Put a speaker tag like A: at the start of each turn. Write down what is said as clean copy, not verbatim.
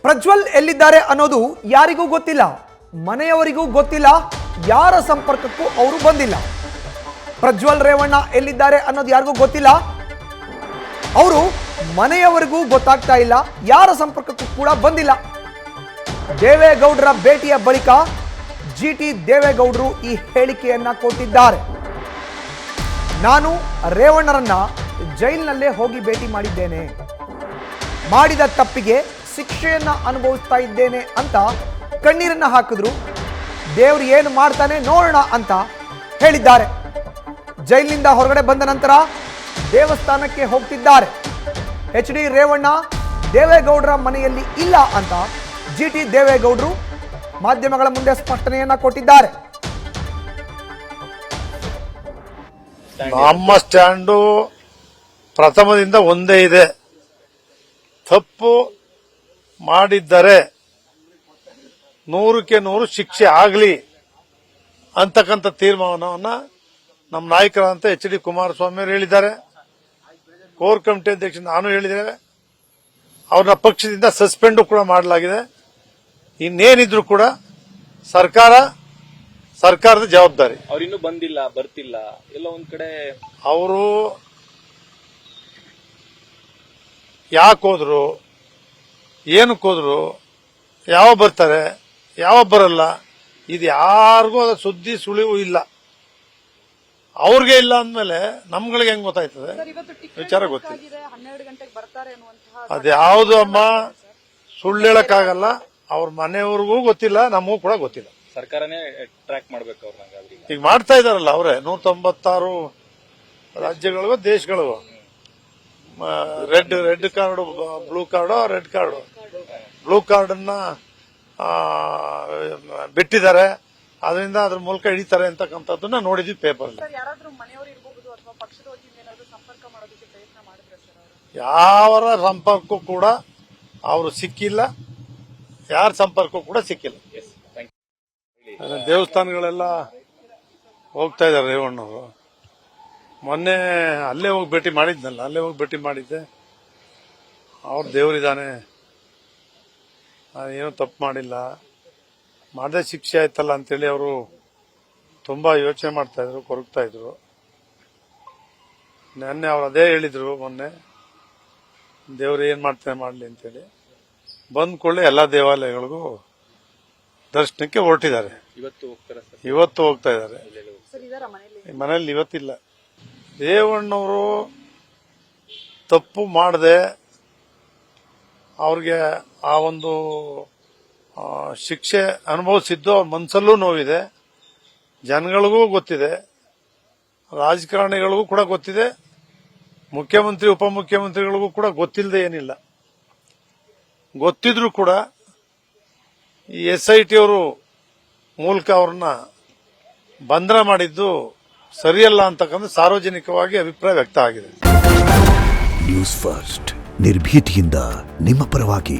A: ಪ್ರಜ್ವಲ್ ಎಲ್ಲಿದ್ದಾರೆ ಅನ್ನೋದು ಯಾರಿಗೂ ಗೊತ್ತಿಲ್ಲ, ಮನೆಯವರಿಗೂ ಗೊತ್ತಿಲ್ಲ, ಯಾರ ಸಂಪರ್ಕಕ್ಕೂ ಅವರು ಬಂದಿಲ್ಲ. ಪ್ರಜ್ವಲ್ ರೇವಣ್ಣ ಎಲ್ಲಿದ್ದಾರೆ ಅನ್ನೋದು ಯಾರಿಗೂ ಗೊತ್ತಿಲ್ಲ, ಅವರು ಮನೆಯವರಿಗೂ ಗೊತ್ತಾಗ್ತಾ ಇಲ್ಲ, ಯಾರ ಸಂಪರ್ಕಕ್ಕೂ ಕೂಡ ಬಂದಿಲ್ಲ. ದೇವೇಗೌಡರ ಭೇಟಿಯ ಬಳಿಕ ಜಿಟಿ ದೇವೇಗೌಡರು ಈ ಹೇಳಿಕೆಯನ್ನ ಕೊಟ್ಟಿದ್ದಾರೆ. ನಾನು ರೇವಣ್ಣರನ್ನ ಜೈಲಿನಲ್ಲೇ ಹೋಗಿ ಭೇಟಿ ಮಾಡಿದ್ದೇನೆ, ಮಾಡಿದ ತಪ್ಪಿಗೆ ಶಿಕ್ಷೆಯನ್ನ ಅನುಭವಿಸ್ತಾ ಇದ್ದೇನೆ ಅಂತ ಕಣ್ಣೀರನ್ನ ಹಾಕಿದ್ರು. ದೇವ್ರು ಏನು ಮಾಡ್ತಾನೆ ನೋಡೋಣ ಅಂತ ಹೇಳಿದ್ದಾರೆ. ಜೈಲಿನಿಂದ ಹೊರಗಡೆ ಬಂದ ನಂತರ ದೇವಸ್ಥಾನಕ್ಕೆ ಹೋಗ್ತಿದ್ದಾರೆ. ಎಚ್.ಡಿ. ರೇವಣ್ಣ ದೇವೇಗೌಡರ ಮನೆಯಲ್ಲಿ ಇಲ್ಲ ಅಂತ ಜಿಟಿ ದೇವೇಗೌಡರು ಮಾಧ್ಯಮಗಳ ಮುಂದೆ ಸ್ಪಷ್ಟನೆಯನ್ನ ಕೊಟ್ಟಿದ್ದಾರೆ.
B: ನಮ್ಮ ಸ್ಟ್ಯಾಂಡು ಪ್ರಥಮದಿಂದ ಒಂದೇ ಇದೆ. ತಪ್ಪು ಮಾಡಿದ್ದರೆ 100ಕ್ಕೆ 100 ಶಿಕ್ಷೆ ಆಗಲಿ ಅಂತಕ್ಕಂಥ ತೀರ್ಮಾನವನ್ನ ನಮ್ಮ ನಾಯಕರಾದಂತ ಎಚ್.ಡಿ. ಕುಮಾರಸ್ವಾಮಿ ಅವರು ಹೇಳಿದ್ದಾರೆ. ಕೋರ್ ಕಮಿಟಿ ಅಧ್ಯಕ್ಷ ನಾನು ಹೇಳಿದ್ದೇವೆ. ಅವ್ರನ್ನ ಪಕ್ಷದಿಂದ ಸಸ್ಪೆಂಡ್ ಕೂಡ ಮಾಡಲಾಗಿದೆ. ಇನ್ನೇನಿದ್ರು ಕೂಡ ಸರ್ಕಾರದ ಜವಾಬ್ದಾರಿ.
C: ಅವ್ರಿನ್ನೂ ಬಂದಿಲ್ಲ, ಬರ್ತಿಲ್ಲ, ಎಲ್ಲ ಒಂದ್ ಕಡೆ
B: ಅವರು ಯಾಕೆ ಹೋದ್ರು, ಏನಕ್ಕೆ ಹೋದ್ರು, ಯಾವ ಬರ್ತಾರೆ, ಯಾವ ಬರಲ್ಲ, ಇದು ಯಾರಿಗೂ ಅದ ಸುದ್ದಿ ಸುಳಿವು ಇಲ್ಲ. ಅವ್ರಿಗೆ ಇಲ್ಲ ಅಂದ್ಮೇಲೆ ನಮ್ಗಳಿಗೆ ಹೆಂಗ್ ಗೊತ್ತಾಯ್ತದೆ? ವಿಚಾರ ಗೊತ್ತಿಲ್ಲ. ಅದ್ಯಾವುದು ಅಮ್ಮ ಸುಳ್ಳು ಹೇಳಕ್ಕಾಗಲ್ಲ. ಅವ್ರ ಮನೆಯವ್ರಿಗೂ ಗೊತ್ತಿಲ್ಲ, ನಮಗೂ ಕೂಡ ಗೊತ್ತಿಲ್ಲ.
C: ಸರ್ಕಾರನೇ ಟ್ರ್ಯಾಕ್ ಮಾಡ್ಬೇಕು ಅವ್ರನ್ನ.
B: ಈಗ ಮಾಡ್ತಾ ಇದಾರಲ್ಲ ಅವರೇ. 196 ರಾಜ್ಯಗಳಿಗೂ ದೇಶಗಳಿಗೂ red card, blue card, red card. Blue card ಅನ್ನ ಬಿಟ್ಟಿದ್ದಾರೆ, ಅದರಿಂದ ಅದ್ರ ಮೂಲಕ ಹಿಡಿತಾರೆ ಅಂತಕ್ಕಂಥದ್ದನ್ನ ನೋಡಿದ್ವಿ ಪೇಪರ್. ಯಾವರ ಸಂಪರ್ಕ ಕೂಡ ಅವರು ಸಿಕ್ಕಿಲ್ಲ, ಯಾರ ಸಂಪರ್ಕ ಕೂಡ ಸಿಕ್ಕಿಲ್ಲ. ದೇವಸ್ಥಾನಗಳೆಲ್ಲ ಹೋಗ್ತಾ ಇದ್ದಾರೆ ರೇವಣ್ಣವರು. ಮೊನ್ನೆ ಅಲ್ಲೇ ಹೋಗಿ ಭೇಟಿ ಮಾಡಿದ್ನಲ್ಲ, ಅಲ್ಲೇ ಹೋಗಿ ಭೇಟಿ ಮಾಡಿದ್ದೆ. ಅವ್ರ ದೇವರಿದ್ದಾನೆ, ಏನೂ ತಪ್ಪು ಮಾಡಿಲ್ಲ, ಮಾಡದೆ ಶಿಕ್ಷೆ ಆಯ್ತಲ್ಲ ಅಂತೇಳಿ ಅವರು ತುಂಬಾ ಯೋಚನೆ ಮಾಡ್ತಾ ಇದ್ರು, ಕೊರಗ್ತಾ ಇದ್ರು. ನೆನ್ನೆ ಅವ್ರು ಅದೇ ಹೇಳಿದ್ರು, ಮೊನ್ನೆ ದೇವ್ರು ಏನ್ ಮಾಡ್ತಾನೆ ಮಾಡ್ಲಿ ಅಂತೇಳಿ. ಬಂದ್ಕೊಳ್ಳಿ ಎಲ್ಲಾ ದೇವಾಲಯಗಳಿಗೂ ದರ್ಶನಕ್ಕೆ ಹೊರಟಿದ್ದಾರೆ. ಇವತ್ತು ಹೋಗ್ತಾ ಇದ್ದಾರೆ. ಮನೆಯಲ್ಲಿ ಇವತ್ತಿಲ್ಲ. ರೇವಣ್ಣವರು ತಪ್ಪು ಮಾಡದೆ ಅವ್ರಿಗೆ ಆ ಒಂದು ಶಿಕ್ಷೆ ಅನುಭವಿಸಿದ್ದು ಅವ್ರ ಮನಸ್ಸಲ್ಲೂ ನೋವಿದೆ. ಜನಗಳಿಗೂ ಗೊತ್ತಿದೆ, ರಾಜಕಾರಣಿಗಳಿಗೂ ಕೂಡ ಗೊತ್ತಿದೆ, ಮುಖ್ಯಮಂತ್ರಿ ಉಪಮುಖ್ಯಮಂತ್ರಿಗಳಿಗೂ ಕೂಡ ಗೊತ್ತಿಲ್ಲದೆ ಏನಿಲ್ಲ. ಗೊತ್ತಿದ್ರು ಕೂಡ ಈ SIT ಅವರು ಮೂಲಕ ಅವ್ರನ್ನ ಬಂಧನ ಮಾಡಿದ್ದು ಸರಿಯಲ್ಲ ಅಂತಕ್ಕಂಥ ಸಾರ್ವಜನಿಕವಾಗಿ ಅಭಿಪ್ರಾಯ ವ್ಯಕ್ತ ಆಗಿದೆ.
D: ನ್ಯೂಸ್ ಫಸ್ಟ್ ನಿರ್ಭೀತಿಯಿಂದ ನಿಮ್ಮ ಪರವಾಗಿ.